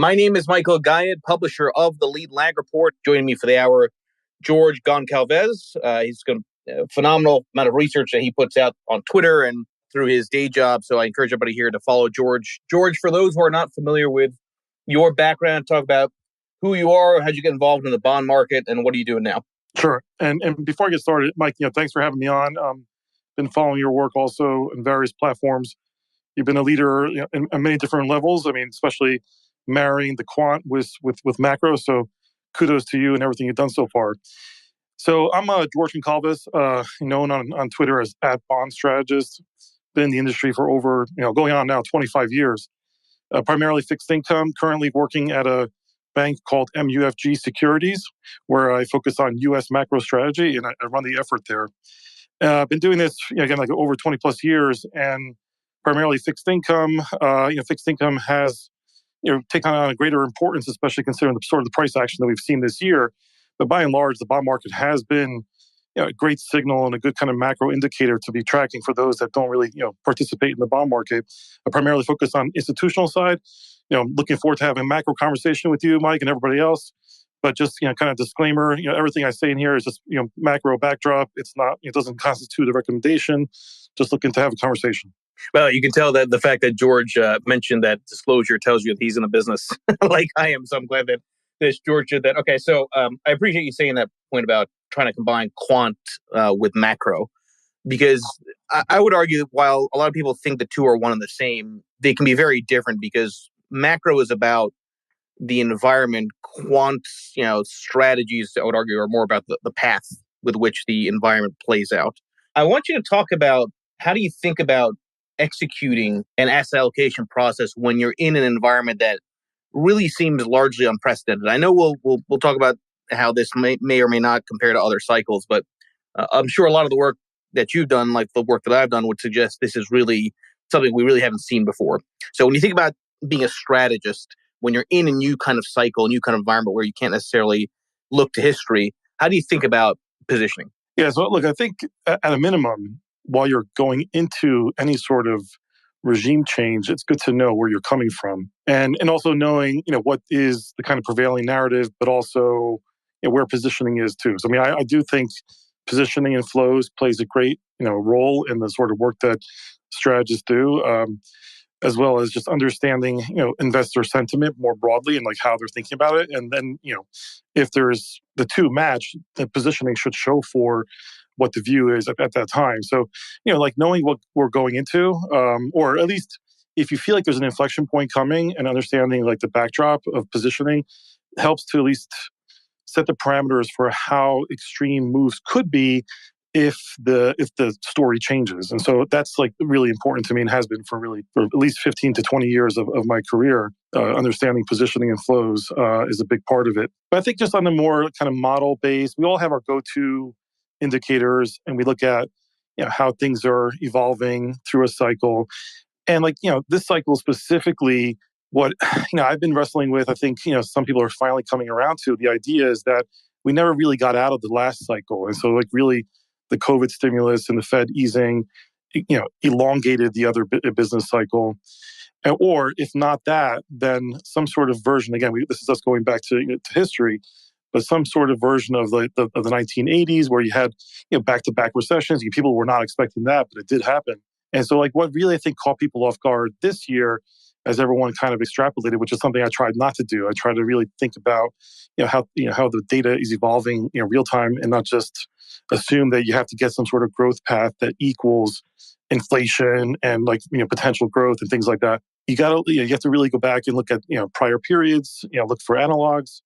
My name is Michael Guyot, publisher of the Lead Lag Report. Joining me for the hour, George Goncalves. He's got a phenomenal amount of research that he puts out on Twitter and through his day job. So I encourage everybody here to follow George. George, for those who are not familiar with your background, talk about who you are, how'd you get involved in the bond market, and what are you doing now? Sure. And before I get started, Mike, thanks for having me on. Been following your work also in various platforms. You've been a leader in many different levels. I mean, especially marrying the quant with macro. So kudos to you and everything you've done so far. So I'm George Goncalves, known on Twitter as @bondstrategist. Been in the industry for over, going on now 25 years. Primarily fixed income, currently working at a bank called MUFG Securities, where I focus on U.S. macro strategy, and I run the effort there. I've been doing this, again, like over 20 plus years, and primarily fixed income. Fixed income has, taken on a greater importance, especially considering the sort of the price action that we've seen this year. But by and large, the bond market has been a great signal and a good kind of macro indicator to be tracking for those that don't really, participate in the bond market. I primarily focus on institutional side. Looking forward to having a macro conversation with you, Mike, and everybody else. But just, kind of disclaimer, everything I say in here is just, macro backdrop. It's not, it doesn't constitute a recommendation. Just looking to have a conversation. Well, you can tell that the fact that George mentioned that disclosure tells you that he's in a business like I am. So I'm glad that George did that. Okay, so I appreciate you saying that point about trying to combine quant with macro, because I would argue that while a lot of people think the two are one and the same, they can be very different because macro is about the environment. Quant, strategies, I would argue, are more about the path with which the environment plays out. I want you to talk about how do you think about executing an asset allocation process when you're in an environment that really seems largely unprecedented. I know we'll talk about how this may or may not compare to other cycles, but I'm sure a lot of the work that you've done, like the work that I've done, would suggest this is really something we really haven't seen before. So when you think about being a strategist, when you're in a new kind of cycle, a new kind of environment where you can't necessarily look to history, how do you think about positioning? Yeah, so look, I think at a minimum, while you're going into any sort of regime change, it's good to know where you're coming from, and also knowing what is the kind of prevailing narrative, but also where positioning is too. So I mean, I do think positioning and flows plays a great role in the sort of work that strategists do, as well as just understanding investor sentiment more broadly and like how they're thinking about it, and then if there's the two match, the positioning should show for what the view is at that time. So, like knowing what we're going into, or at least if you feel like there's an inflection point coming and understanding like the backdrop of positioning helps to at least set the parameters for how extreme moves could be if the story changes. And so that's like really important to me and has been for at least 15 to 20 years of my career. Understanding positioning and flows is a big part of it. But I think just on the more kind of model base, we all have our go-to indicators, and we look at how things are evolving through a cycle. And this cycle specifically, what I've been wrestling with, I think some people are finally coming around to the idea is that we never really got out of the last cycle, and so really the COVID stimulus and the Fed easing elongated the other business cycle. Or if not that, then some sort of version, again, this is us going back to history, but some sort of version of the 1980s where you had back-to-back recessions. People were not expecting that, but it did happen. And so what really I think caught people off guard this year, as everyone kind of extrapolated, which is something I tried not to do. I tried to really think about how the data is evolving real time, and not just assume that you have to get some sort of growth path that equals inflation and potential growth and things like that. You have to really go back and look at prior periods, look for analogs,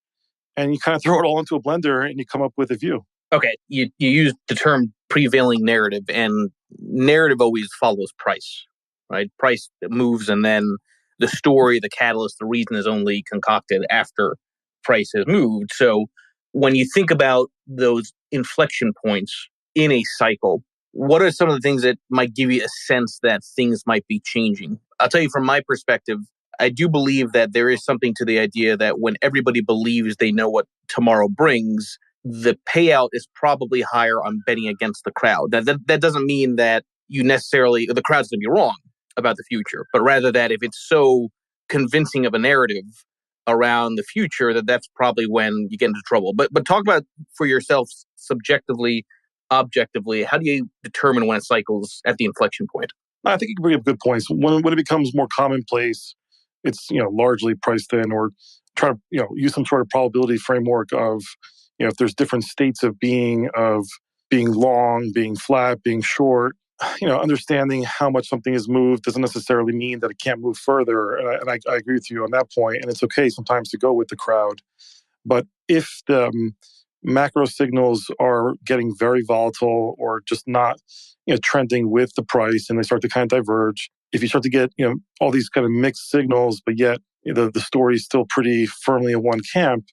and you kind of throw it all into a blender and you come up with a view. Okay, you used the term prevailing narrative, and narrative always follows price, right? Price moves, and then the story, the catalyst, the reason is only concocted after price has moved. So when you think about those inflection points in a cycle, what are some of the things that might give you a sense that things might be changing? I'll tell you from my perspective, I do believe that there is something to the idea that when everybody believes they know what tomorrow brings, the payout is probably higher on betting against the crowd. That doesn't mean that the crowd's going to be wrong about the future, but rather that if it's so convincing of a narrative, around the future, that's probably when you get into trouble. But talk about for yourself subjectively, objectively, how do you determine when a cycle's at the inflection point? I think you bring up good points. When it becomes more commonplace, it's largely priced in, or try to use some sort of probability framework of if there's different states of being long, being flat, being short. Understanding how much something has moved doesn't necessarily mean that it can't move further. And I agree with you on that point. And it's okay sometimes to go with the crowd. But if the macro signals are getting very volatile or just not trending with the price, and they start to kind of diverge, if you start to get all these kind of mixed signals, but yet the story is still pretty firmly in one camp,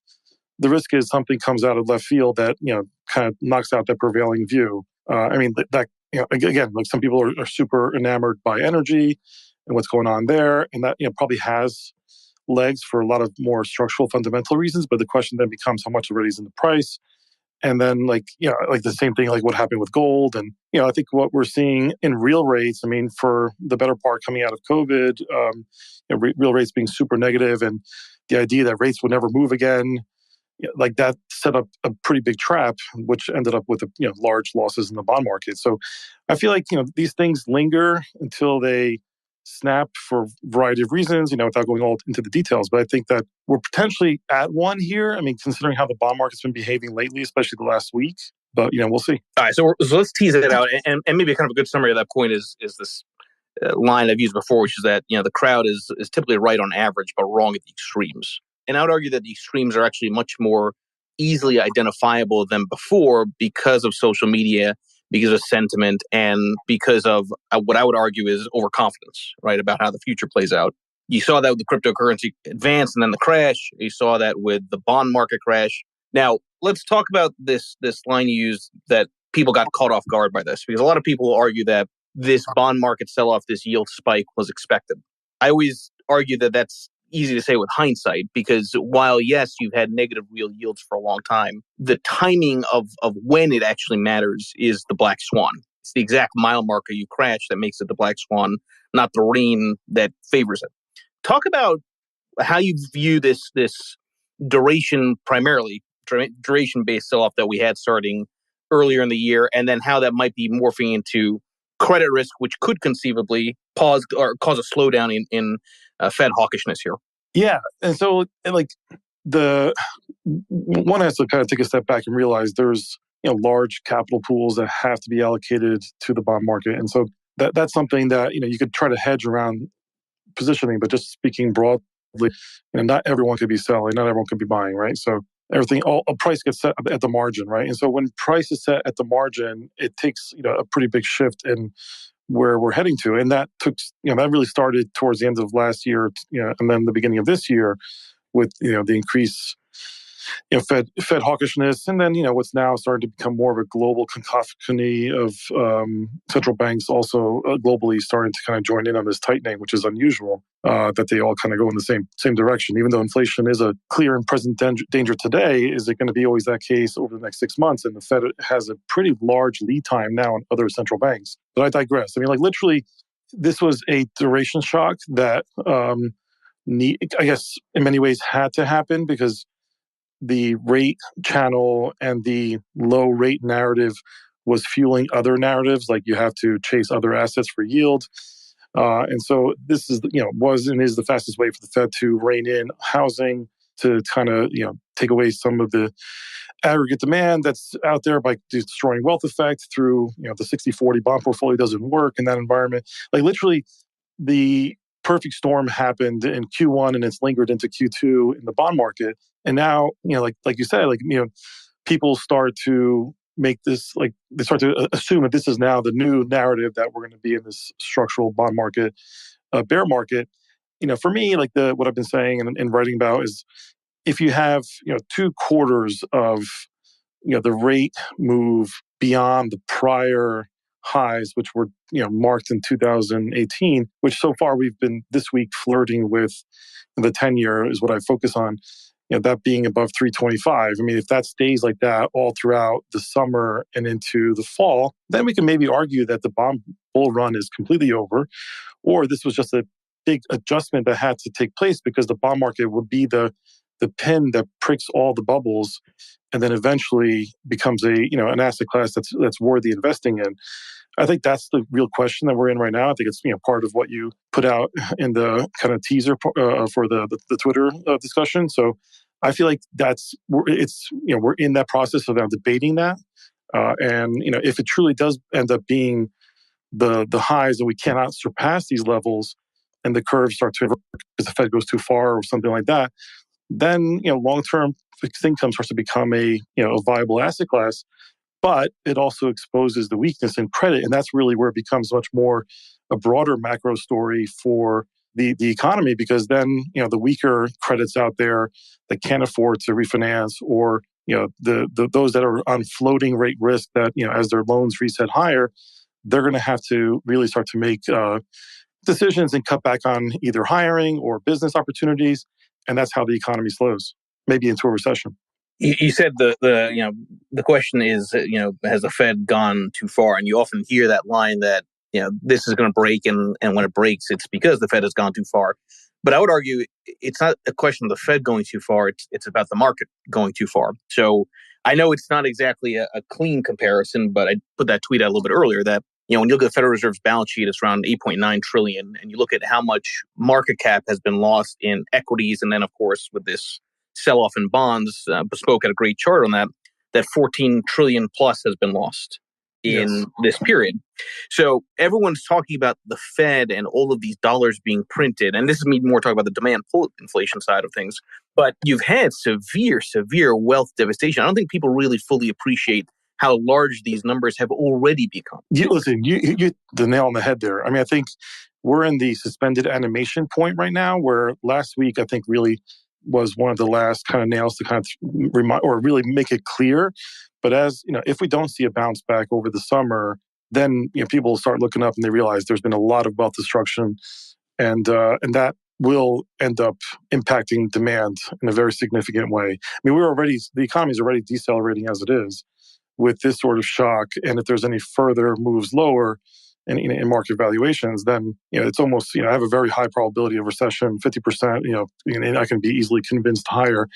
the risk is something comes out of left field that kind of knocks out that prevailing view. I mean that again, like some people are super enamored by energy and what's going on there, and that probably has legs for a lot of more structural fundamental reasons. But the question then becomes how much already is in the price. And then like the same thing, like what happened with gold. And, I think what we're seeing in real rates, I mean, for the better part coming out of COVID, real rates being super negative and the idea that rates would never move again, like that set up a pretty big trap, which ended up with large losses in the bond market. So I feel like these things linger until they snap for a variety of reasons, without going all into the details. But I think that we're potentially at one here. I mean, considering how the bond market's been behaving lately, especially the last week. But we'll see. All right, so let's tease it out, and maybe kind of a good summary of that point is this line I've used before, which is that the crowd is typically right on average, but wrong at the extremes. And I would argue that the extremes are actually much more easily identifiable than before because of social media, because of sentiment, and because of what I would argue is overconfidence, right, about how the future plays out. You saw that with the cryptocurrency advance and then the crash. You saw that with the bond market crash. Now, let's talk about this line you used that people got caught off guard by this, because a lot of people argue that this bond market sell-off, this yield spike was expected. I always argue that that's easy to say with hindsight, because while, yes, you've had negative real yields for a long time, the timing of when it actually matters is the black swan. It's the exact mile marker you crash that makes it the black swan, not the rain that favors it. Talk about how you view this duration, primarily duration-based sell-off that we had starting earlier in the year, and then how that might be morphing into credit risk, which could conceivably pause or cause a slowdown in Fed hawkishness here. Yeah, and so the one has to kind of take a step back and realize there's large capital pools that have to be allocated to the bond market, and so that's something that you could try to hedge around positioning, but just speaking broadly, not everyone could be selling, not everyone could be buying, right? So a price gets set at the margin, right? And so when price is set at the margin, it takes a pretty big shift in where we're heading to, and that took that really started towards the end of last year, and then the beginning of this year with the increase Fed hawkishness, and then what's now starting to become more of a global cacophony of central banks also globally starting to kind of join in on this tightening, which is unusual that they all kind of go in the same direction. Even though inflation is a clear and present danger today, is it going to be always that case over the next 6 months? And the Fed has a pretty large lead time now on other central banks. But I digress. I mean, literally, this was a duration shock that I guess in many ways had to happen because the rate channel and the low rate narrative was fueling other narratives, like you have to chase other assets for yield. And so this is, was and is the fastest way for the Fed to rein in housing, to kind of, take away some of the aggregate demand that's out there by destroying wealth effect through, the 60-40 bond portfolio doesn't work in that environment. Like literally the perfect storm happened in Q1 and it's lingered into Q2 in the bond market. And now, like you said, people start to make this, they start to assume that this is now the new narrative that we're going to be in this structural bond market, bear market. For me, what I've been saying and writing about is if you have, 2 quarters of, the rate move beyond the prior highs, which were marked in 2018, which so far we've been this week flirting with the 10-year is what I focus on. That being above 325. I mean, if that stays like that all throughout the summer and into the fall, then we can maybe argue that the bond bull run is completely over, or this was just a big adjustment that had to take place because the bond market would be the pin that pricks all the bubbles and then eventually becomes an asset class that's worthy investing in. I think that's the real question that we're in right now. I think it's part of what you put out in the kind of teaser for the Twitter discussion. So I feel like we're in that process of now debating that, and if it truly does end up being the highs and we cannot surpass these levels, and the curve starts to invert because the Fed goes too far or something like that, then long term fixed income starts to become a viable asset class. But it also exposes the weakness in credit. And that's really where it becomes much more a broader macro story for the economy, because then, the weaker credits out there that can't afford to refinance, or, those that are on floating rate risk that, as their loans reset higher, they're going to have to really start to make decisions and cut back on either hiring or business opportunities. And that's how the economy slows, maybe into a recession. You said the question is, has the Fed gone too far? And you often hear that line that this is going to break, and when it breaks, it's because the Fed has gone too far. But I would argue it's not a question of the Fed going too far; it's about the market going too far. So I know it's not exactly a clean comparison, but I put that tweet out a little bit earlier that when you look at the Federal Reserve's balance sheet, it's around 8.9 trillion, and you look at how much market cap has been lost in equities, and then of course with this sell-off in bonds, Bespoke had a great chart on that 14 trillion plus has been lost in this period. So everyone's talking about the Fed and all of these dollars being printed. And this is me more talking about the demand pull inflation side of things. But you've had severe wealth devastation. I don't think people really fully appreciate how large these numbers have already become. Listen, you hit the nail on the head there. I mean, I think we're in the suspended animation point right now, where last week, I think, really was one of the last kind of nails to kind of remind or really make it clear. But as if we don't see a bounce back over the summer, then people will start looking up and they realize there's been a lot of wealth destruction, and that will end up impacting demand in a very significant way. I mean, the economy is already decelerating as it is with this sort of shock, and if there's any further moves lower in market valuations, then it's almost I have a very high probability of recession, 50%. And I can be easily convinced higher.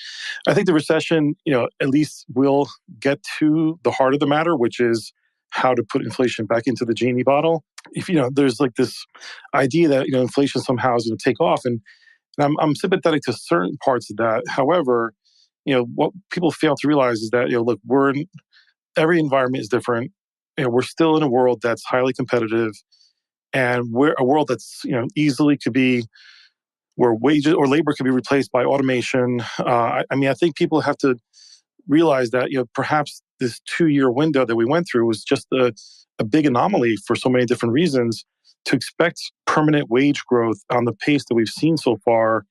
I think the recession, at least will get to the heart of the matter, which is how to put inflation back into the genie bottle. If there's like this idea that inflation somehow is going to take off, and I'm sympathetic to certain parts of that. However, what people fail to realize is that look, every environment is different. We're still in a world that's highly competitive, and we're a world that's easily could be where wages or labor could be replaced by automation. I mean, I think people have to realize that perhaps this 2-year window that we went through was just a big anomaly for so many different reasons. To expect permanent wage growth on the pace that we've seen so far,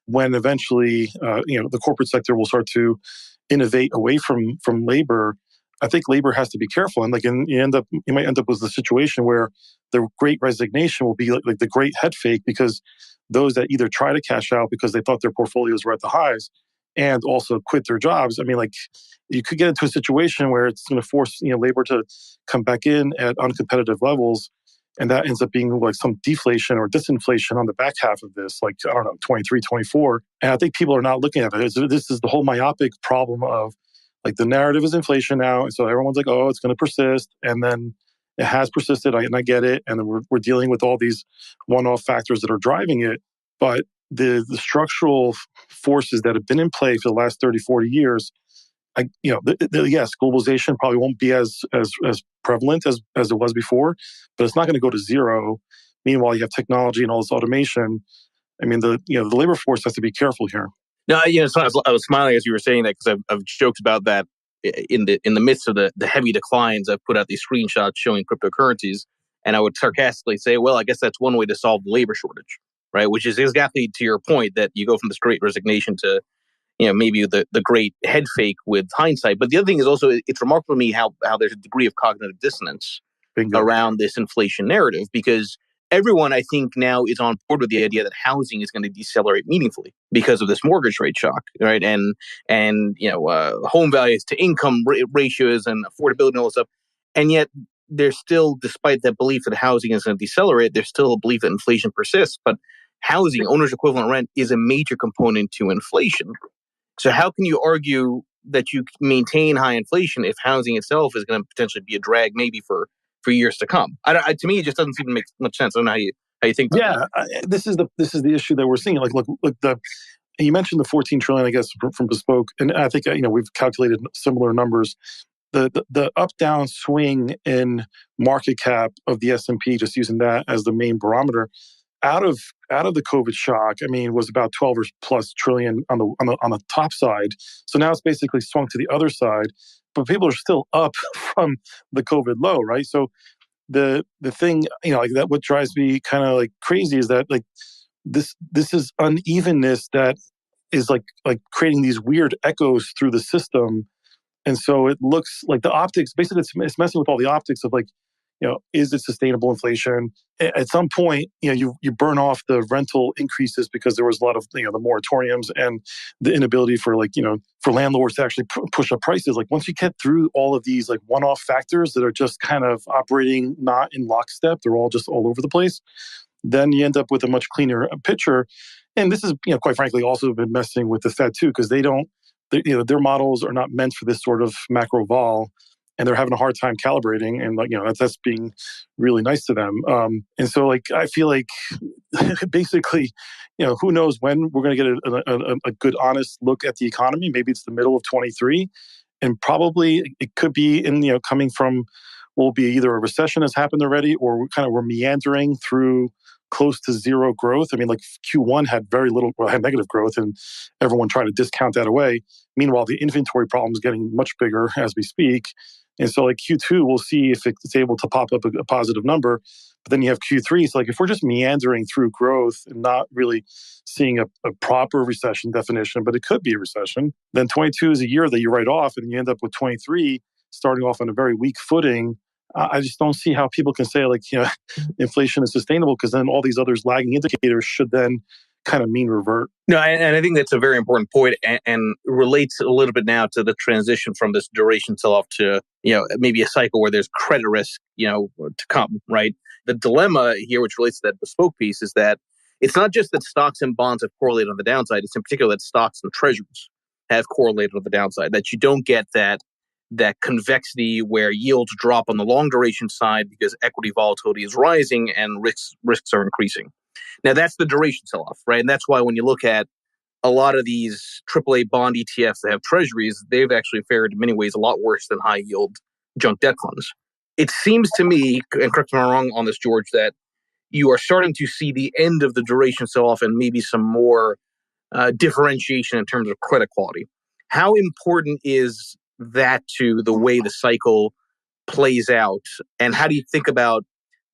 when eventually the corporate sector will start to innovate away from labor. I think labor has to be careful, and you might end up with a situation where the great resignation will be like the great head fake, because those that either try to cash out because they thought their portfolios were at the highs and also quit their jobs. I mean, like, you could get into a situation where it's going to force labor to come back in at uncompetitive levels, and that ends up being like some deflation or disinflation on the back half of this, like, I don't know, 23, 24. And I think people are not looking at it. This is the whole myopic problem of, like, the narrative is inflation now. And so everyone's like, oh, it's going to persist. And then it has persisted, and I get it. And then we're dealing with all these one-off factors that are driving it. But the structural forces that have been in play for the last 30, 40 years, yes, globalization probably won't be as prevalent as it was before, but it's not going to go to zero. Meanwhile, you have technology and all this automation. I mean, the labor force has to be careful here. No, it's funny. I was smiling as you were saying that, because I've joked about that in the midst of the heavy declines. I've put out these screenshots showing cryptocurrencies, and I would sarcastically say, well, I guess that's one way to solve the labor shortage, right? Which is exactly to your point, that you go from this great resignation to maybe the great head fake with hindsight. But the other thing is also, it's remarkable to me how there's a degree of cognitive dissonance around this inflation narrative, because everyone, I think, now is on board with the idea that housing is going to decelerate meaningfully because of this mortgage rate shock, right? And home values to income ratios and affordability and all this stuff. And yet there's still, despite that belief that housing is going to decelerate, there's still a belief that inflation persists. But housing, owner's equivalent rent, is a major component to inflation. So how can you argue that you maintain high inflation if housing itself is going to potentially be a drag maybe for years to come? To me, it just doesn't seem to make much sense. I don't know how you think about that. This is the issue that we're seeing. Like, look, you mentioned the 14 trillion, I guess, from Bespoke, and I think we've calculated similar numbers. The up down swing in market cap of the S&P, just using that as the main barometer, out of the COVID shock, was about 12 or plus trillion on the top side. So now it's basically swung to the other side, but people are still up from the COVID low, right? So the thing, that what drives me kind of like crazy is that like this is unevenness that is like creating these weird echoes through the system. And so it looks like the optics, basically it's messing with all the optics of like, is it sustainable inflation? At some point, you burn off the rental increases because there was a lot of, the moratoriums and the inability for for landlords to actually push up prices. Like once you get through all of these like one-off factors that are just kind of operating not in lockstep, they're all just all over the place, then you end up with a much cleaner picture. And this is, quite frankly, also been messing with the Fed too, because their models are not meant for this sort of macro vol, and they're having a hard time calibrating. And that's being really nice to them. And so I feel like basically, who knows when we're going to get a good, honest look at the economy. Maybe it's the middle of 23, and probably it could be coming from will be either a recession has happened already, or we're meandering through close to zero growth. Like Q1 had very little, had negative growth, and everyone tried to discount that away. Meanwhile, the inventory problem is getting much bigger as we speak. And so Q2, we'll see if it's able to pop up a positive number. But then you have Q3. So if we're just meandering through growth and not really seeing a proper recession definition, but it could be a recession, then 22 is a year that you write off, and you end up with 23 starting off on a very weak footing. I just don't see how people can say inflation is sustainable, because then all these others lagging indicators should then kind of mean revert. No, and I think that's a very important point, and relates a little bit now to the transition from this duration sell-off to maybe a cycle where there's credit risk to come, right? The dilemma here, which relates to that Bespoke piece, is that it's not just that stocks and bonds have correlated on the downside. It's in particular that stocks and treasuries have correlated on the downside, that you don't get that convexity where yields drop on the long duration side because equity volatility is rising and risks are increasing. Now, that's the duration sell-off, right? And that's why when you look at a lot of these AAA bond ETFs that have treasuries, they've actually fared in many ways a lot worse than high-yield junk debt funds. It seems to me, and correct me if I'm wrong on this, George, that you are starting to see the end of the duration sell-off and maybe some more differentiation in terms of credit quality. How important is that to the way the cycle plays out? And how do you think about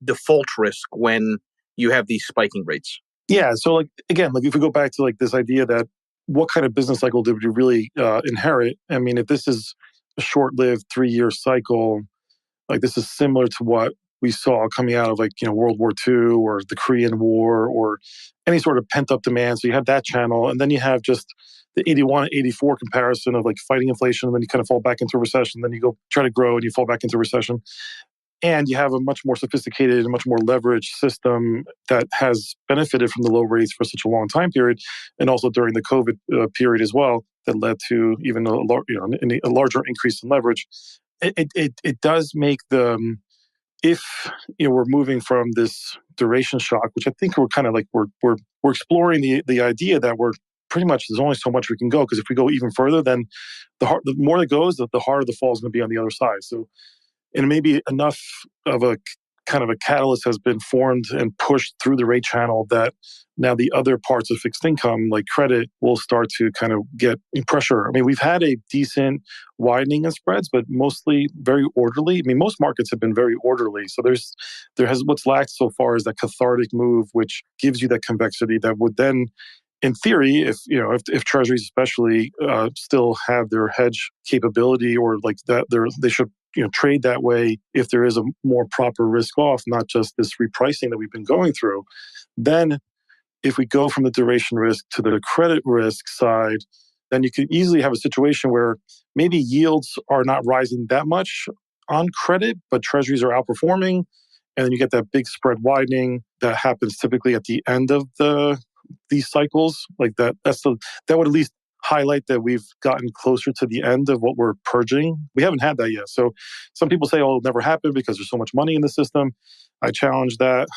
default risk when you have these spiking rates? Yeah. So again, if we go back to this idea that what kind of business cycle did we really inherit? If this is a short-lived 3-year cycle, this is similar to what we saw coming out of World War II or the Korean War or any sort of pent-up demand. So you have that channel, and then you have just the 81, 84 comparison of fighting inflation, and then you kind of fall back into recession, then you go try to grow and you fall back into recession. And you have a much more sophisticated and much more leveraged system that has benefited from the low rates for such a long time period, and also during the COVID period as well, that led to even a larger increase in leverage. It does make if we're moving from this duration shock, which I think we're kind of we're exploring the idea that we're pretty much there's only so much we can go, because if we go even further, then the more it goes, the harder the fall is going to be on the other side. So. And maybe enough of a kind of a catalyst has been formed and pushed through the rate channel that now the other parts of fixed income, like credit, will start to kind of get pressure. We've had a decent widening in spreads, but mostly very orderly. Most markets have been very orderly. So what's lacked so far is that cathartic move, which gives you that convexity that would then, in theory, if treasuries especially still have their hedge capability, or that they should trade that way if there is a more proper risk off, not just this repricing that we've been going through. Then if we go from the duration risk to the credit risk side, then you could easily have a situation where maybe yields are not rising that much on credit, but treasuries are outperforming. and then you get that big spread widening that happens typically at the end of these cycles. Like that would at least highlight that we've gotten closer to the end of what we're purging. We haven't had that yet. So some people say, oh, it'll never happen because there's so much money in the system. I challenge that,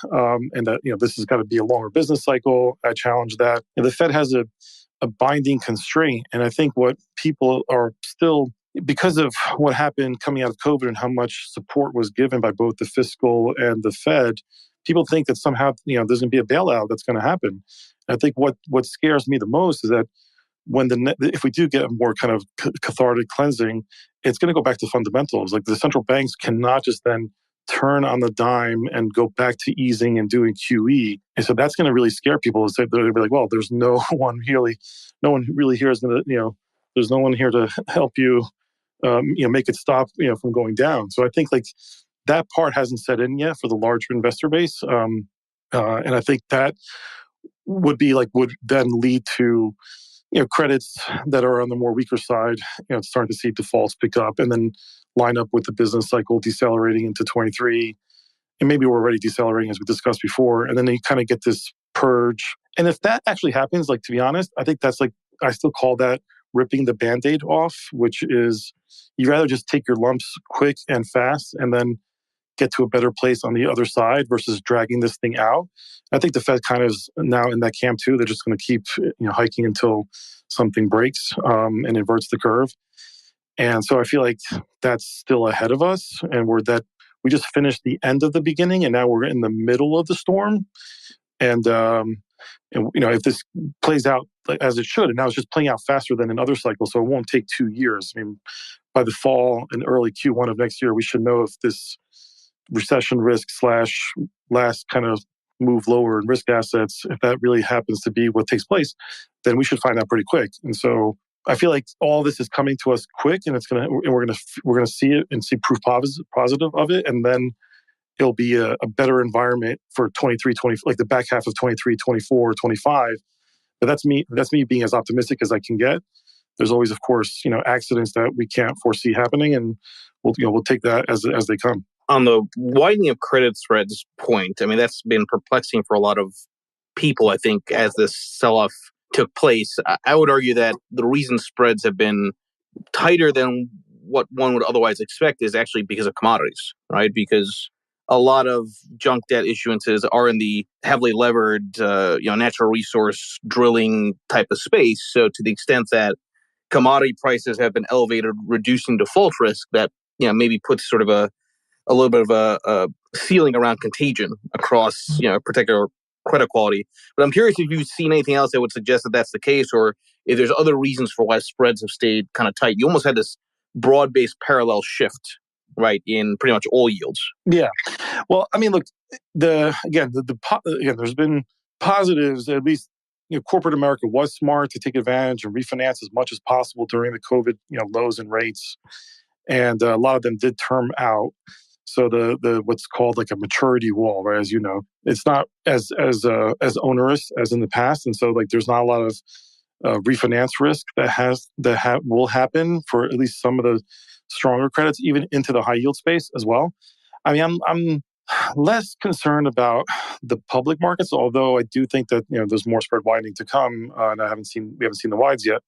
and that this has got to be a longer business cycle. I challenge that. The Fed has a binding constraint, and I think what people are still, because of what happened coming out of COVID and how much support was given by both the fiscal and the Fed, people think that somehow there's going to be a bailout that's going to happen. And I think what scares me the most is that if we do get a more kind of cathartic cleansing, it's going to go back to fundamentals. Like the central banks cannot just then turn on the dime and go back to easing and doing QE. And so that's going to really scare people. They're going to be like, well, there's no one really here is going to, there's no one here to help you, make it stop, from going down. So I think like that part hasn't set in yet for the larger investor base. And I think that would then lead to credits that are on the more weaker side, starting to see defaults pick up and then line up with the business cycle decelerating into 23. And maybe we're already decelerating as we discussed before. And then you kind of get this purge. And if that actually happens, like, to be honest, I think that's I still call that ripping the Band-Aid off, which is you rather just take your lumps quick and fast and then get to a better place on the other side versus dragging this thing out. I think the Fed kind of is now in that camp too. They're just going to keep hiking until something breaks and inverts the curve. And so I feel like that's still ahead of us, and we just finished the end of the beginning, and now we're in the middle of the storm. And if this plays out as it should, and now it's just playing out faster than in other cycles, so it won't take 2 years. I mean, by the fall and early Q1 of next year, we should know if this recession risk / last kind of move lower in risk assets, if that really happens to be what takes place, then we should find out pretty quick. And so I feel like all this is coming to us quick, and we're gonna see it and see proof positive of it, and then it'll be a better environment for 23, 20, like the back half of 23, 24, 25. But that's me being as optimistic as I can get. There's always, of course, accidents that we can't foresee happening, and we'll take that as they come. On the widening of credit spreads point, I mean, that's been perplexing for a lot of people, I think, as this sell-off took place. I would argue that the reason spreads have been tighter than what one would otherwise expect is actually because of commodities, right? Because a lot of junk debt issuances are in the heavily levered, natural resource drilling type of space. So to the extent that commodity prices have been elevated, reducing default risk, that maybe puts sort of a little bit of a ceiling around contagion across particular credit quality. But I'm curious if you've seen anything else that would suggest that that's the case, or if there's other reasons for why spreads have stayed kind of tight. You almost had this broad-based parallel shift, right, in pretty much all yields. Yeah. Well, I mean, look, there's been positives. At least corporate America was smart to take advantage and refinance as much as possible during the COVID lows in rates, and a lot of them did term out. So the what's called like a maturity wall, right? As you know, it's not as onerous as in the past, and so like there's not a lot of refinance risk that will happen for at least some of the stronger credits, even into the high yield space as well. I mean, I'm less concerned about the public markets, although I do think that there's more spread widening to come, and we haven't seen the wides yet.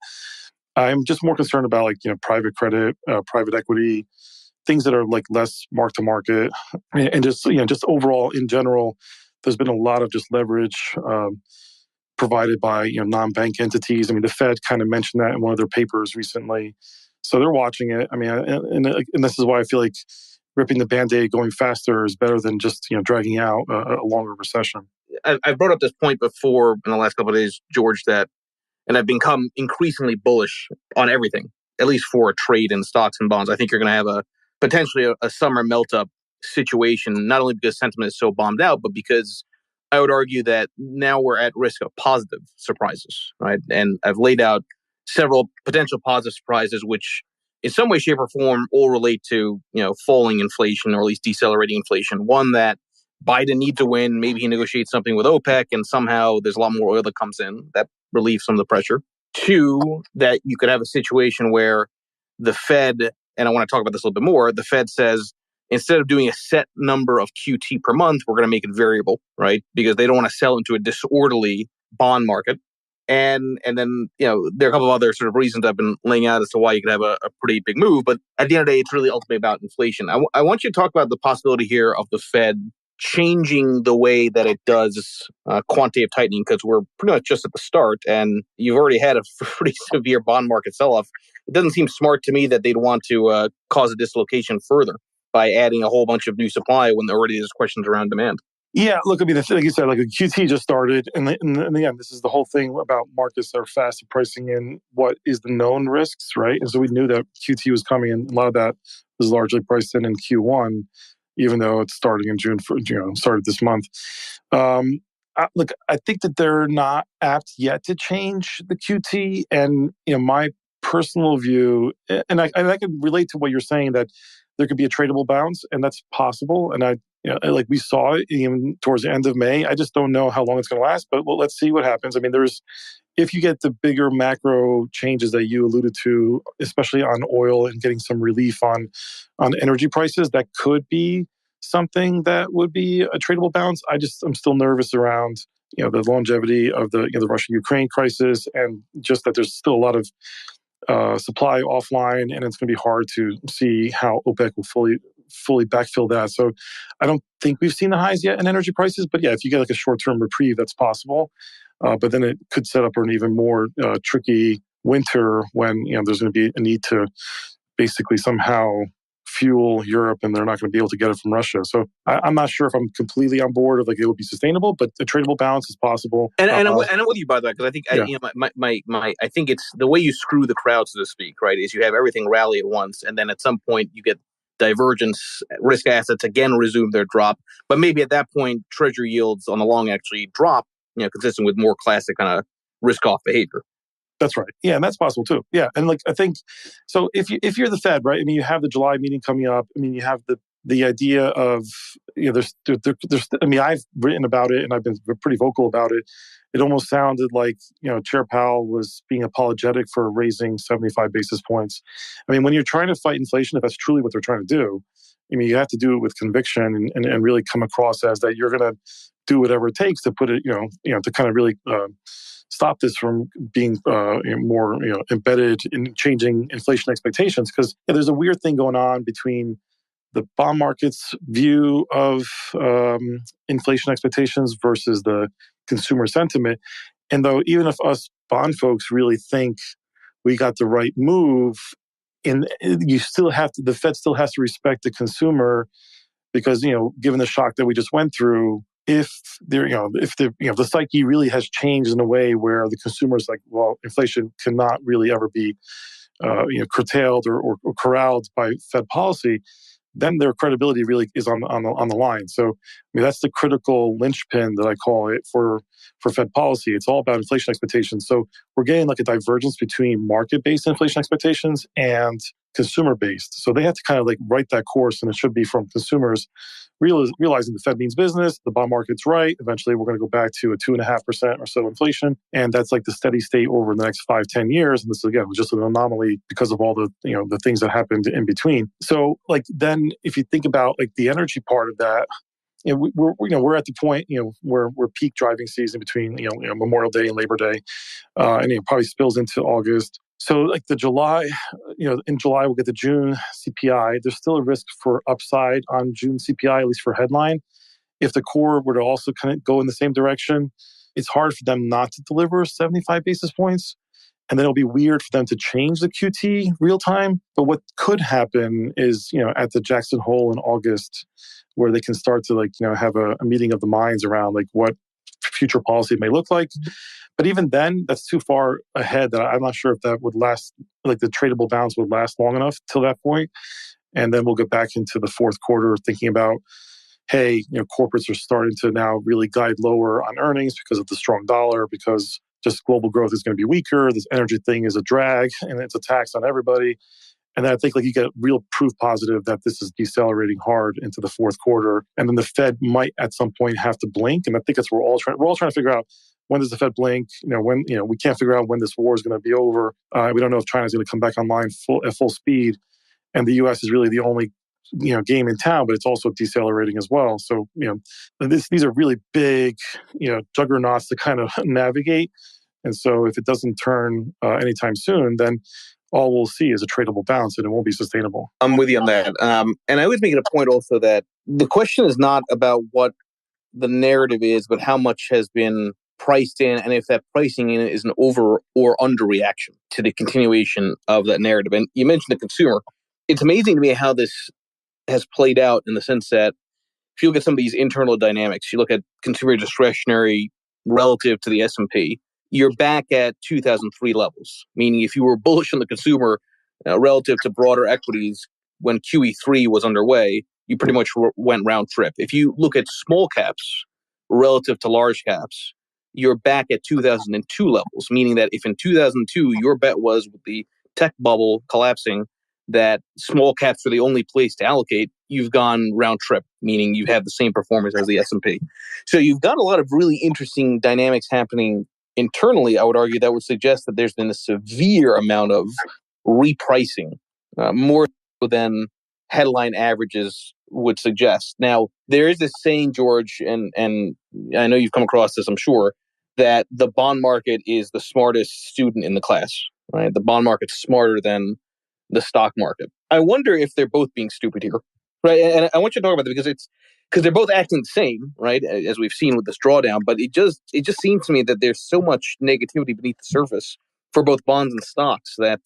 I'm just more concerned about private credit, private equity, things that are like less mark to market, and just overall in general, there's been a lot of just leverage provided by non-bank entities. I mean, the Fed kind of mentioned that in one of their papers recently, so they're watching it. I mean, and this is why I feel like ripping the Band-Aid going faster is better than just dragging out a longer recession. I've brought up this point before in the last couple of days, George, and I've become increasingly bullish on everything, at least for a trade in stocks and bonds. I think you're going to have potentially a summer melt-up situation, not only because sentiment is so bombed out, but because I would argue that now we're at risk of positive surprises, right? And I've laid out several potential positive surprises, which in some way, shape, or form all relate to falling inflation, or at least decelerating inflation. One, that Biden needs to win. Maybe he negotiates something with OPEC, and somehow there's a lot more oil that comes in. That relieves some of the pressure. Two, that you could have a situation where the Fed, and I want to talk about this a little bit more, the Fed says instead of doing a set number of QT per month, we're going to make it variable, right? Because they don't want to sell into a disorderly bond market. And then, there are a couple of other sort of reasons I've been laying out as to why you could have a pretty big move. But at the end of the day, it's really ultimately about inflation. I want you to talk about the possibility here of the Fed changing the way that it does quantitative tightening, because we're pretty much just at the start and you've already had a pretty severe bond market sell-off. It doesn't seem smart to me that they'd want to cause a dislocation further by adding a whole bunch of new supply when already there's questions around demand. Yeah, look, I mean, like you said, like a QT just started. And again, this is the whole thing about markets that are fast at pricing in what is the known risks, right? And so we knew that QT was coming, and a lot of that was largely priced in Q1, even though it's starting in June, started this month. Look, I think that they're not apt yet to change the QT. And, my personal view, and I can relate to what you're saying, that there could be a tradable bounce, and that's possible. And like we saw it even towards the end of May. I just don't know how long it's going to last, but let's see what happens. I mean, if you get the bigger macro changes that you alluded to, especially on oil and getting some relief on energy prices, that could be something that would be a tradable bounce. I'm still nervous around the longevity of the Russia-Ukraine crisis, and just that there's still a lot of supply offline, and it's going to be hard to see how OPEC will fully backfill that. So I don't think we've seen the highs yet in energy prices, but yeah, if you get like a short-term reprieve, that's possible. But then it could set up an even more tricky winter when there's going to be a need to basically somehow fuel Europe, and they're not going to be able to get it from Russia. So I'm not sure if I'm completely on board of like it will be sustainable, but a tradable balance is possible. And I'm with you by that, because I think I think it's the way you screw the crowd, so to speak, right? Is you have everything rally at once, and then at some point you get divergence, risk assets again resume their drop, but maybe at that point treasury yields on the long actually drop, consistent with more classic kind of risk off behavior. That's right. Yeah, and that's possible too. Yeah, and like I think so. If you're the Fed, right? I mean, you have the July meeting coming up. I mean, you have the idea of there's. I mean, I've written about it and I've been pretty vocal about it. It almost sounded like Chair Powell was being apologetic for raising 75 basis points. I mean, when you're trying to fight inflation, if that's truly what they're trying to do, I mean, you have to do it with conviction and really come across as that you're going to do whatever it takes to put it, to kind of really stop this from being more embedded in changing inflation expectations. Because there's a weird thing going on between the bond market's view of inflation expectations versus the consumer sentiment. And though even if us bond folks really think we got the right move, you still have to, the Fed still has to respect the consumer, because given the shock that we just went through, if the psyche really has changed in a way where the consumer is like, well, inflation cannot really ever be curtailed or corralled by Fed policy, then their credibility really is on the line. So I mean, that's the critical linchpin that I call it for Fed policy. It's all about inflation expectations. So we're getting like a divergence between market-based inflation expectations and consumer-based. So they have to kind of like write that course, and it should be from consumers realizing the Fed means business, the bond market's right. Eventually, we're going to go back to a 2.5% or so inflation, and that's like the steady state over the next 5-10 years. And this again was just an anomaly because of all the the things that happened in between. So like then, if you think about like the energy part of that, we're at the point where we're peak driving season between Memorial Day and Labor Day, and it probably spills into August. So like the July, in July we'll get the June CPI. There's still a risk for upside on June CPI, at least for headline. If the core were to also kind of go in the same direction, it's hard for them not to deliver 75 basis points. And then it'll be weird for them to change the QT real time. But what could happen is, at the Jackson Hole in August, where they can start to have a meeting of the minds around like what future policy may look like. But even then, that's too far ahead that I'm not sure if that would last, like the tradable bounce would last long enough till that point. And then we'll get back into the fourth quarter thinking about, hey, corporates are starting to now really guide lower on earnings because of the strong dollar, because just global growth is going to be weaker. This energy thing is a drag and it's a tax on everybody. And then I think you get real proof positive that this is decelerating hard into the fourth quarter. And then the Fed might at some point have to blink. And I think that's what we're all trying to figure out. When does the Fed blink? When we can't figure out when this war is going to be over. We don't know if China's going to come back online at full speed. And the U.S. is really the only game in town, but it's also decelerating as well. So these are really big juggernauts to kind of navigate. And so if it doesn't turn anytime soon, then all we'll see is a tradable bounce, and it won't be sustainable. I'm with you on that. And I always make it a point also that the question is not about what the narrative is, but how much has been priced in, and if that pricing in is an over or under reaction to the continuation of that narrative. And you mentioned the consumer. It's amazing to me how this has played out in the sense that if you look at some of these internal dynamics, you look at consumer discretionary relative to the S&P, you're back at 2003 levels, meaning if you were bullish on the consumer relative to broader equities when QE3 was underway, you pretty much went round trip. If you look at small caps relative to large caps, you're back at 2002 levels, meaning that if in 2002 your bet was with the tech bubble collapsing that small caps are the only place to allocate, you've gone round trip, meaning you have the same performance as the S&P. So you've got a lot of really interesting dynamics happening internally. I would argue that would suggest that there's been a severe amount of repricing, more so than headline averages would suggest. Now, there is this saying, George, and I know you've come across this, I'm sure, that the bond market is the smartest student in the class, right? The bond market's smarter than the stock market. I wonder if they're both being stupid here, right? And I want you to talk about that because they're both acting the same, right? As we've seen with this drawdown, but it just seems to me that there's so much negativity beneath the surface for both bonds and stocks that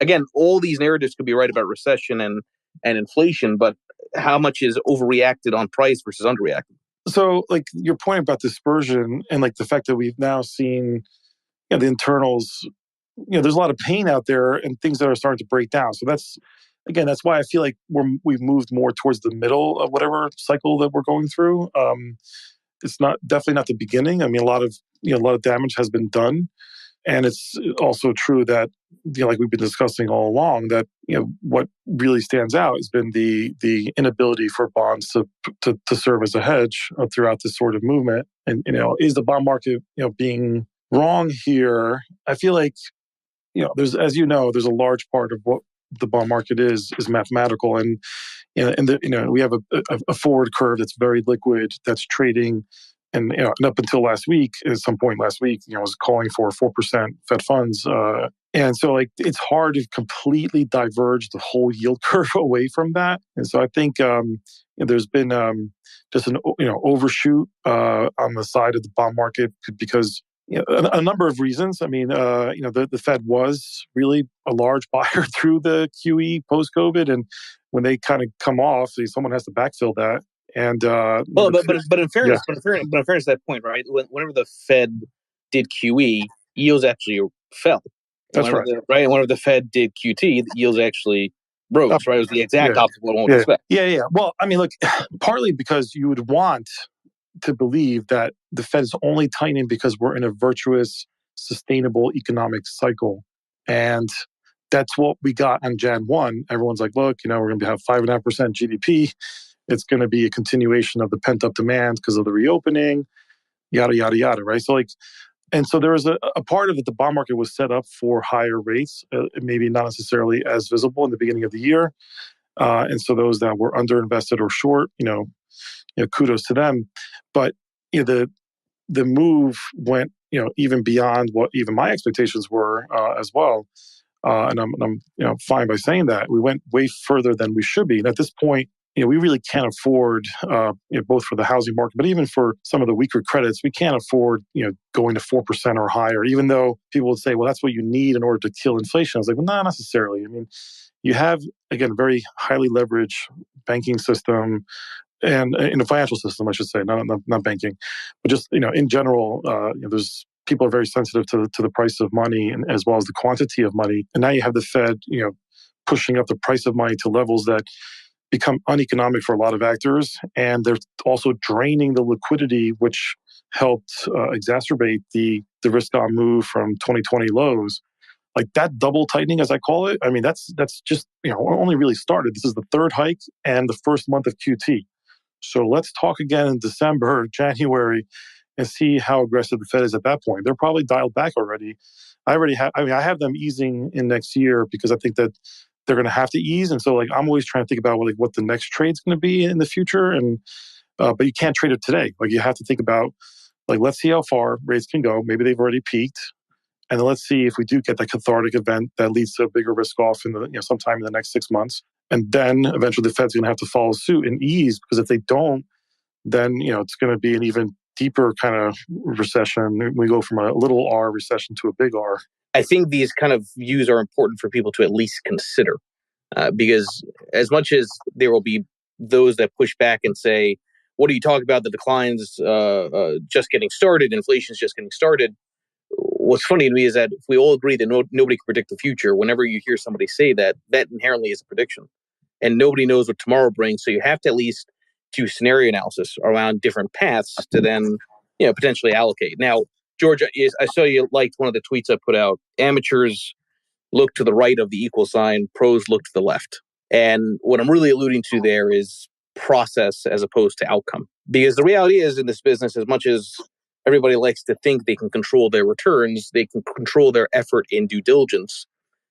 again, all these narratives could be right about recession and inflation, but how much is overreacted on price versus underreacted? So, like your point about dispersion and like the fact that we've now seen the internals, there's a lot of pain out there and things that are starting to break down. So that's why I feel like we've moved more towards the middle of whatever cycle that we're going through. It's definitely not the beginning. I mean, a lot of damage has been done. And it's also true that, like we've been discussing all along, that what really stands out has been the inability for bonds to serve as a hedge throughout this sort of movement. And is the bond market being wrong here? I feel like there's a large part of what the bond market is mathematical, and we have a forward curve that's very liquid, that's trading. And, and up until last week, at some point last week, was calling for 4% Fed funds. And so it's hard to completely diverge the whole yield curve away from that. And so I think there's been just an overshoot on the side of the bond market because a number of reasons. I mean, the Fed was really a large buyer through the QE post-COVID. And when they kind of come off, someone has to backfill that. And but in fairness, to that point, right? Whenever the Fed did QE, yields actually fell. That's right. Right, and whenever the Fed did QT, the yields actually rose. Right, it was the exact opposite of what one would expect. Yeah. Well, I mean, look, partly because you would want to believe that the Fed is only tightening because we're in a virtuous, sustainable economic cycle, and that's what we got on Jan 1. Everyone's like, look, we're going to have 5.5% GDP. It's going to be a continuation of the pent-up demand because of the reopening, yada, yada, yada, right? So and so there was a part of it, the bond market was set up for higher rates, maybe not necessarily as visible in the beginning of the year. And so those that were underinvested or short, kudos to them. But the move went, even beyond what even my expectations were as well. And I'm fine by saying that. We went way further than we should be. And at this point, we really can't afford, both for the housing market, but even for some of the weaker credits, we can't afford, going to 4% or higher, even though people would say, well, that's what you need in order to kill inflation. I was like, well, not necessarily. I mean, you have, again, a very highly leveraged banking system and in a financial system, I should say, not banking, but just, in general, there's people are very sensitive to the price of money and as well as the quantity of money. And now you have the Fed, pushing up the price of money to levels that become uneconomic for a lot of actors. And they're also draining the liquidity, which helped exacerbate the risk-on move from 2020 lows. Like that double tightening, as I call it, I mean, that's just, only really started. This is the third hike and the first month of QT. So let's talk again in December, January, and see how aggressive the Fed is at that point. They're probably dialed back already. I have them easing in next year because I think that they're going to have to ease. And so like I'm always trying to think about like what the next trade's going to be in the future. And but you can't trade it today. Like you have to think about like let's see how far rates can go. Maybe they've already peaked. And then let's see if we do get that cathartic event that leads to a bigger risk off in the sometime in the next 6 months. And then eventually the Fed's going to have to follow suit and ease, because if they don't, then it's going to be an even deeper kind of recession. We go from a little R recession to a big R. I think these kind of views are important for people to at least consider, because as much as there will be those that push back and say, what are you talking about? The decline's just getting started. Inflation's just getting started. What's funny to me is that if we all agree that nobody can predict the future, whenever you hear somebody say that, that inherently is a prediction. And nobody knows what tomorrow brings. So you have to at least do scenario analysis around different paths to then potentially allocate. Now, George, I saw you liked one of the tweets I put out. Amateurs look to the right of the equal sign, pros look to the left. And what I'm really alluding to there is process as opposed to outcome. Because the reality is in this business, as much as everybody likes to think they can control their returns, they can control their effort in due diligence,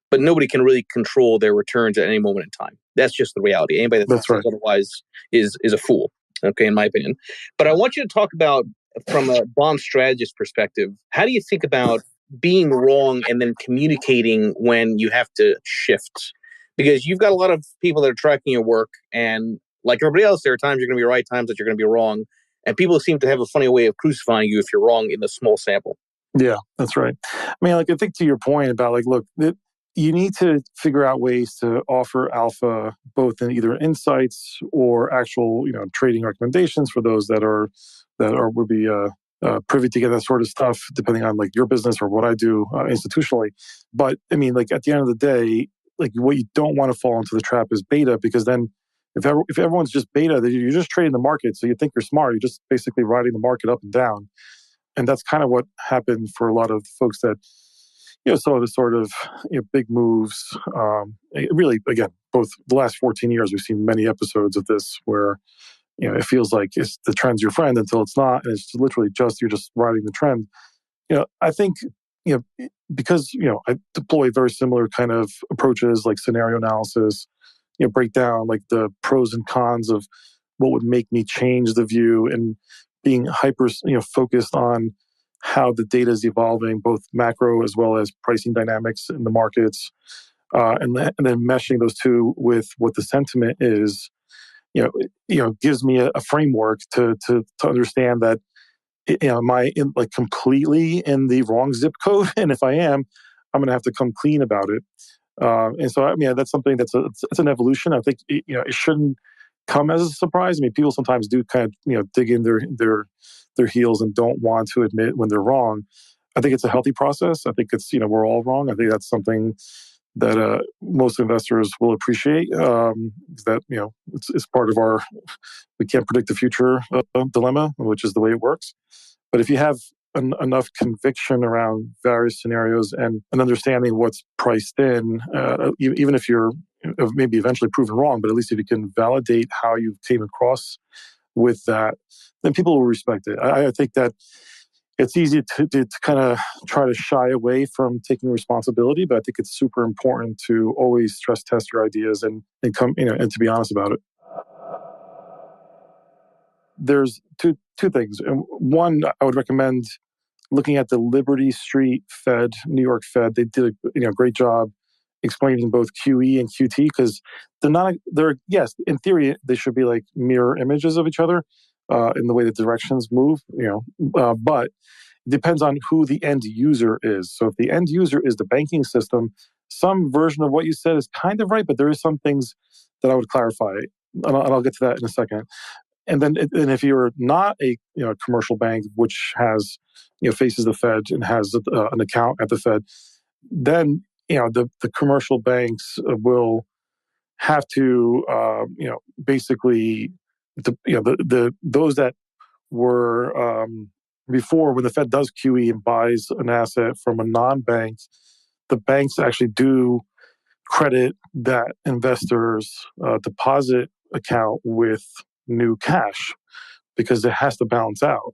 but nobody can really control their returns at any moment in time. That's just the reality. Anybody that says otherwise is a fool, okay, in my opinion. But I want you to talk about, from a bond strategist perspective, how do you think about being wrong and then communicating when you have to shift? Because you've got a lot of people that are tracking your work, and like everybody else, there are times you're going to be right, times that you're going to be wrong. And people seem to have a funny way of crucifying you if you're wrong in the small sample. Yeah, that's right. I mean, like, I think to your point about like, look, you need to figure out ways to offer alpha, both in either insights or actual, trading recommendations for those that would be privy to get that sort of stuff, depending on like your business or what I do institutionally. But I mean, like at the end of the day, like what you don't want to fall into the trap is beta, because then if everyone's just beta, then you're just trading the market. So you think you're smart. You're just basically riding the market up and down. And that's kind of what happened for a lot of folks that, saw the sort of big moves. Really, again, both the last 14 years, we've seen many episodes of this where, it feels like the trend's your friend until it's not. And it's literally you're just riding the trend. I think, because, I deploy very similar kind of approaches like scenario analysis, break down like the pros and cons of what would make me change the view, and being hyper, focused on how the data is evolving, both macro as well as pricing dynamics in the markets, and then meshing those two with what the sentiment is, gives me a framework to understand that, am I completely in the wrong zip code? And if I am, I'm going to have to come clean about it. And so, I mean, that's something it's an evolution. I think it shouldn't come as a surprise. I mean, people sometimes do kind of dig in their heels and don't want to admit when they're wrong. I think it's a healthy process. I think it's we're all wrong. I think that's something that most investors will appreciate. That it's part of our we can't predict the future dilemma, which is the way it works. But if you have enough conviction around various scenarios and an understanding what's priced in, even if you're maybe eventually proven wrong, but at least if you can validate how you came across with that, then people will respect it. I think that it's easy to kind of try to shy away from taking responsibility, but I think it's super important to always stress test your ideas and come, and to be honest about it. There's two things. And one, I would recommend looking at the Liberty Street Fed, New York Fed. They did a great job explaining both QE and QT, because yes, in theory they should be like mirror images of each other in the way the directions move. But it depends on who the end user is. So if the end user is the banking system, some version of what you said is kind of right, but there is some things that I would clarify, and I'll get to that in a second. And then, if you're not a commercial bank which has faces the Fed and has an account at the Fed, then the commercial banks will have to basically those that were before, when the Fed does QE and buys an asset from a non-bank, the banks actually do credit that investor's deposit account with new cash, because it has to balance out.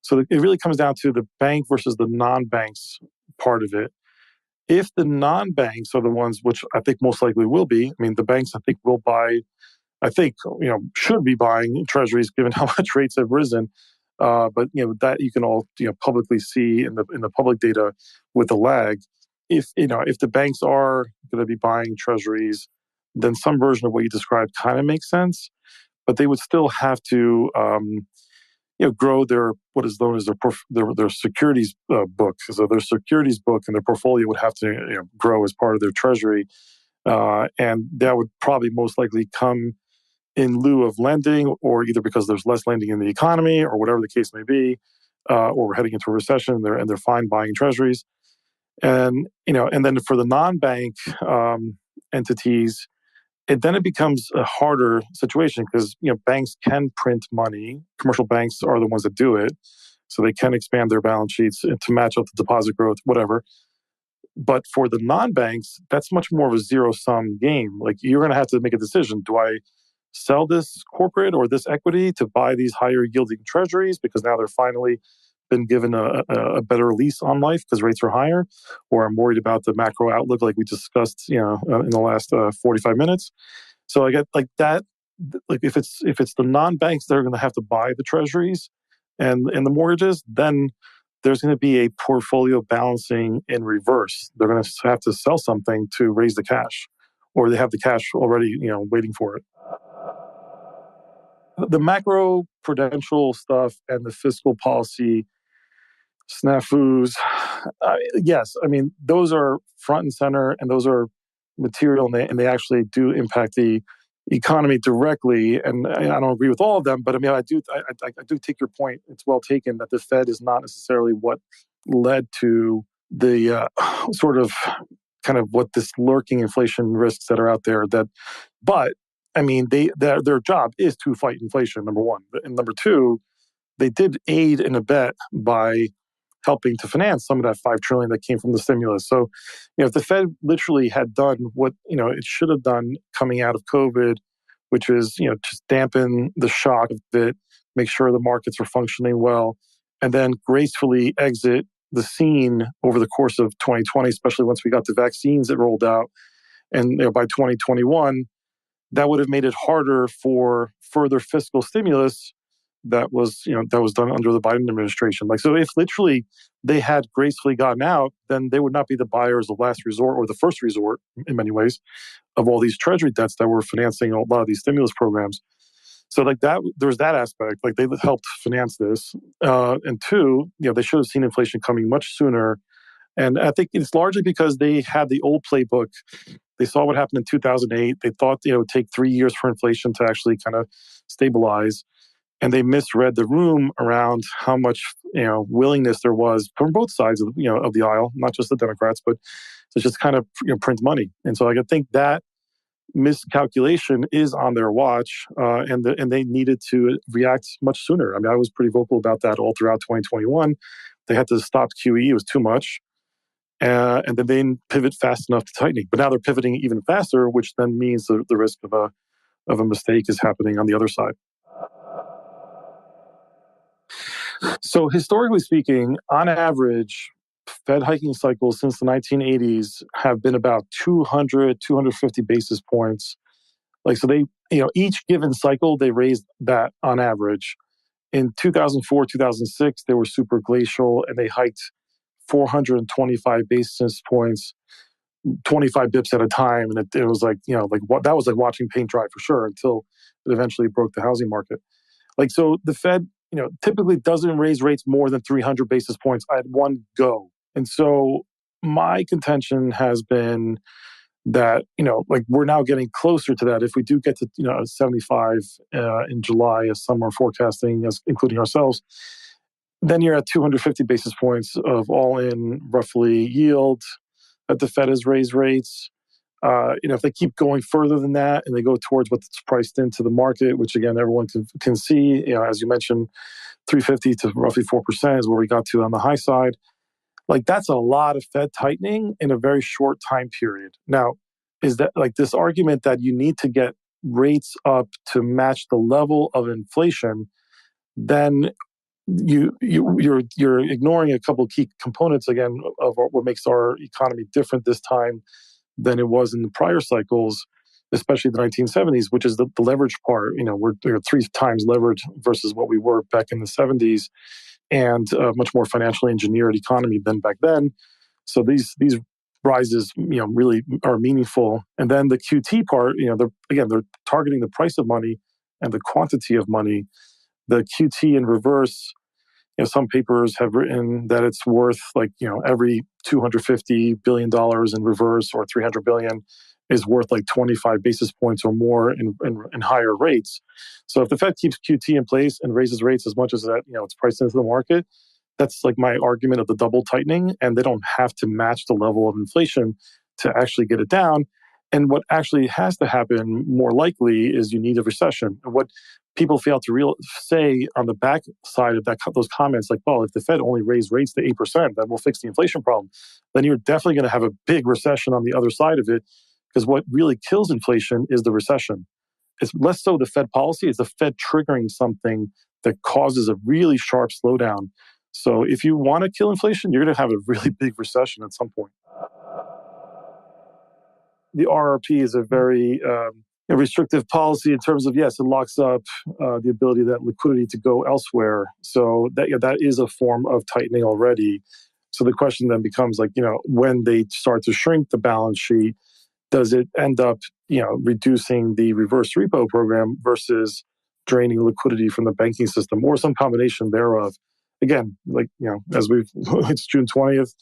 So it really comes down to the bank versus the non-banks part of it. If the non-banks are the ones, which I think most likely will be, I mean, the banks I think will buy, I think, should be buying treasuries given how much rates have risen. But that you can all publicly see in the public data with the lag. If the banks are going to be buying treasuries, then some version of what you described kind of makes sense. But they would still have to grow their what is known as their securities book. So their securities book and their portfolio would have to grow as part of their treasury, and that would probably most likely come in lieu of lending, or either because there's less lending in the economy, or whatever the case may be, or we're heading into a recession, and they're fine buying treasuries, and then for the non-bank entities, it becomes a harder situation because banks can print money. Commercial banks are the ones that do it, so they can expand their balance sheets to match up the deposit growth, whatever. But for the non-banks, that's much more of a zero-sum game. Like you're going to have to make a decision: do I sell this corporate or this equity to buy these higher yielding treasuries because now they're finally been given a better lease on life because rates are higher, or I'm worried about the macro outlook like we discussed in the last 45 minutes. So I get like that. Like if it's the non-banks that are going to have to buy the treasuries and the mortgages, then there's going to be a portfolio balancing in reverse. They're going to have to sell something to raise the cash, or they have the cash already waiting for it. The macro prudential stuff and the fiscal policy snafus, yes, I mean, those are front and center, and those are material, and they actually do impact the economy directly. And I don't agree with all of them, but I mean, I do take your point. It's well taken that the Fed is not necessarily what led to the sort of kind of what this lurking inflation risks that are out there. But I mean, their job is to fight inflation, number one, and number two, they did aid and abet by helping to finance some of that 5 trillion that came from the stimulus. So, if the Fed literally had done what it should have done coming out of COVID, which is just dampen the shock of it, make sure the markets are functioning well, and then gracefully exit the scene over the course of 2020, especially once we got the vaccines that rolled out, and by 2021, that would have made it harder for further fiscal stimulus that was done under the Biden administration. Like, so if literally they had gracefully gotten out, then they would not be the buyers of last resort or the first resort in many ways of all these treasury debts that were financing a lot of these stimulus programs. So like that, there's that aspect. Like they helped finance this, and two, they should have seen inflation coming much sooner. And I think it's largely because they had the old playbook. They saw what happened in 2008. They thought it would take 3 years for inflation to actually kind of stabilize. And they misread the room around how much willingness there was from both sides of of the aisle, not just the Democrats, but to just kind of print money. And so I think that miscalculation is on their watch, and they needed to react much sooner. I mean, I was pretty vocal about that all throughout 2021. They had to stop QE; it was too much, and then they didn't pivot fast enough to tightening. But now they're pivoting even faster, which then means the risk of a mistake is happening on the other side. So historically speaking, on average, Fed hiking cycles since the 1980s have been about 200, 250 basis points. Like, so they, each given cycle, they raised that on average. In 2004, 2006, they were super glacial and they hiked 425 basis points, 25 bips at a time. And it was like, that was like watching paint dry for sure until it eventually broke the housing market. Like, so the Fed, typically doesn't raise rates more than 300 basis points at one go. And so my contention has been that, like we're now getting closer to that. If we do get to, 75 in July, as some are forecasting, as including ourselves, then you're at 250 basis points of all-in roughly yield that the Fed has raised rates. If they keep going further than that and they go towards what's priced into the market, which again, everyone can see, as you mentioned, 350 to roughly 4% is where we got to on the high side. Like that's a lot of Fed tightening in a very short time period. Now, is that like this argument that you need to get rates up to match the level of inflation, then you're ignoring a couple of key components again of what makes our economy different this time than it was in the prior cycles, especially the 1970s, which is the leverage part. We're 3 times leveraged versus what we were back in the 70s, and a much more financially engineered economy than back then. So these rises, really are meaningful. And then the QT part, they're targeting the price of money and the quantity of money. The QT in reverse, some papers have written that it's worth every $250 billion in reverse or 300 billion is worth like 25 basis points or more in higher rates. So if the Fed keeps QT in place and raises rates as much as that, it's priced into the market, that's like my argument of the double tightening, and they don't have to match the level of inflation to actually get it down. And what actually has to happen more likely is you need a recession. And what people fail to say on the back side of those comments, like, well, if the Fed only raised rates to 8%, that will fix the inflation problem. Then you're definitely going to have a big recession on the other side of it, because what really kills inflation is the recession. It's less so the Fed policy, it's the Fed triggering something that causes a really sharp slowdown. So if you want to kill inflation, you're going to have a really big recession at some point. The RRP is a very restrictive policy in terms of, yes, it locks up the ability of that liquidity to go elsewhere. So that is a form of tightening already. So the question then becomes when they start to shrink the balance sheet, does it end up, reducing the reverse repo program versus draining liquidity from the banking system, or some combination thereof? Again, as it's June 20th,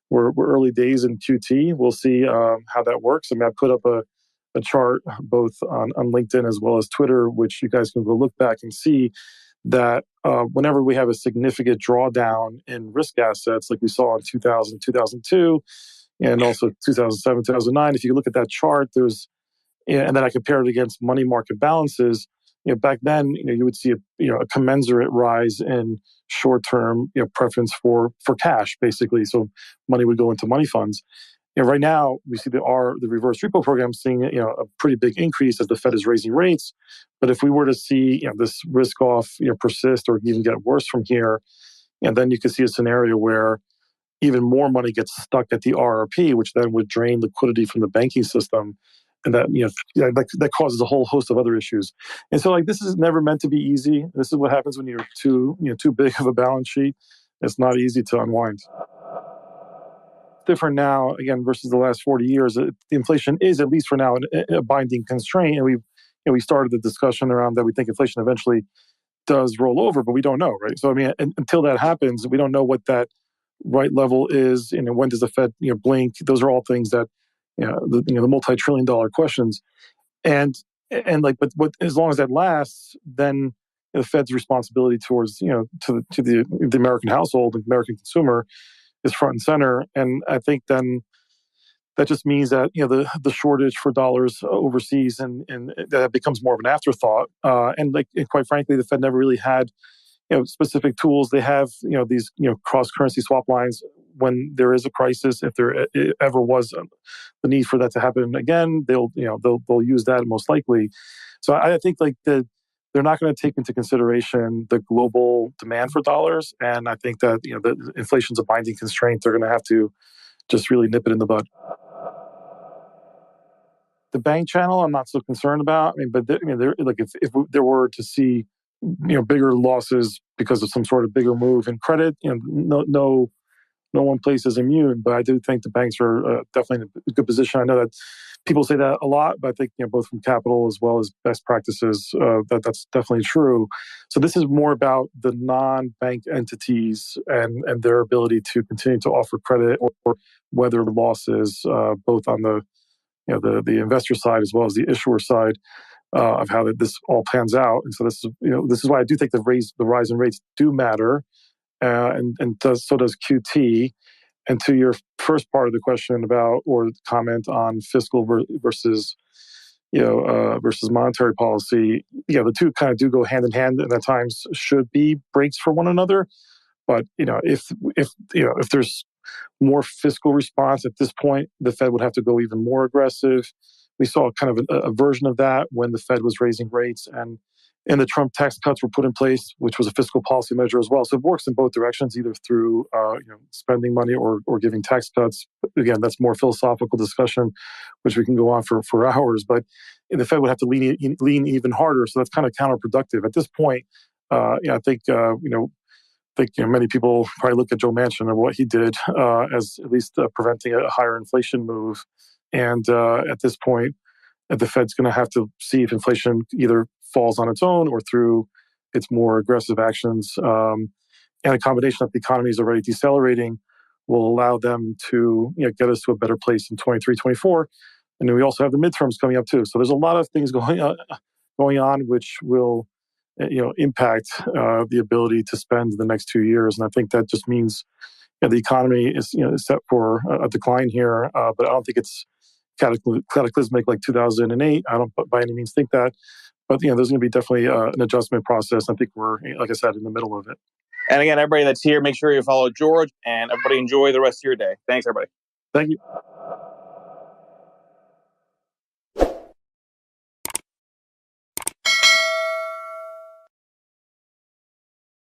we're early days in QT. We'll see how that works. I mean, I put up a chart both on LinkedIn as well as Twitter, which you guys can go look back and see that whenever we have a significant drawdown in risk assets, like we saw in 2000, 2002, and also 2007, 2009, if you look at that chart, and then I compared it against money market balances. Back then, you would see a commensurate rise in short-term, preference for cash, basically. So money would go into money funds. Right now, we see the reverse repo program seeing a pretty big increase as the Fed is raising rates. But if we were to see this risk off persist or even get worse from here, then you could see a scenario where even more money gets stuck at the RRP, which then would drain liquidity from the banking system. And that causes a whole host of other issues. And so this is never meant to be easy. This is what happens when you're too big of a balance sheet. It's not easy to unwind. Different now, again, versus the last 40 years. The inflation is, at least for now, a binding constraint. And we started the discussion around that we think inflation eventually does roll over, but we don't know, right? So I mean, until that happens, we don't know what that right level is. When does the Fed blink? Those are all things that the multi-trillion-dollar questions. And but as long as that lasts, then the Fed's responsibility towards to the American household, the American consumer, is front and center. And I think then that just means that the shortage for dollars overseas and that becomes more of an afterthought. And quite frankly, the Fed never really had specific tools. They have these cross currency swap lines when there is a crisis. If there ever was the need for that to happen again, they'll use that most likely. So I think they're not going to take into consideration the global demand for dollars, and I think that the inflation's a binding constraint. They're going to have to just really nip it in the bud. The bank channel, I'm not so concerned about. I mean, but if there were to see bigger losses because of some sort of bigger move in credit, no one place is immune. But I do think the banks are definitely in a good position. I know that people say that a lot, but I think both from capital as well as best practices, that's definitely true. So this is more about the non-bank entities and their ability to continue to offer credit or weather losses, both on the investor side as well as the issuer side, of how this all pans out. And so this is why I do think the rise in rates do matter, and so does QT. And to your first part of the question about, or comment on fiscal versus versus monetary policy, the two kind of do go hand in hand, and at times should be brakes for one another. But if there's more fiscal response at this point, the Fed would have to go even more aggressive. We saw kind of a version of that when the Fed was raising rates, and And the Trump tax cuts were put in place, which was a fiscal policy measure as well. So it works in both directions, either through spending money or giving tax cuts. Again, that's more philosophical discussion, which we can go on for hours. But the Fed would have to lean even harder. So that's kind of counterproductive at this point. I think many people probably look at Joe Manchin and what he did as at least preventing a higher inflation move. And at this point, the Fed's going to have to see if inflation either falls on its own or through its more aggressive actions. And a combination that the economy is already decelerating will allow them to get us to a better place in 23, 24. And then we also have the midterms coming up too. So there's a lot of things going on which will impact the ability to spend the next 2 years. And I think that just means the economy is set for a decline here, but I don't think it's cataclysmic like 2008. I don't by any means think that. But there's going to be definitely an adjustment process. I think we're, like I said, in the middle of it. And again, everybody that's here, make sure you follow George, and everybody enjoy the rest of your day. Thanks, everybody. Thank you.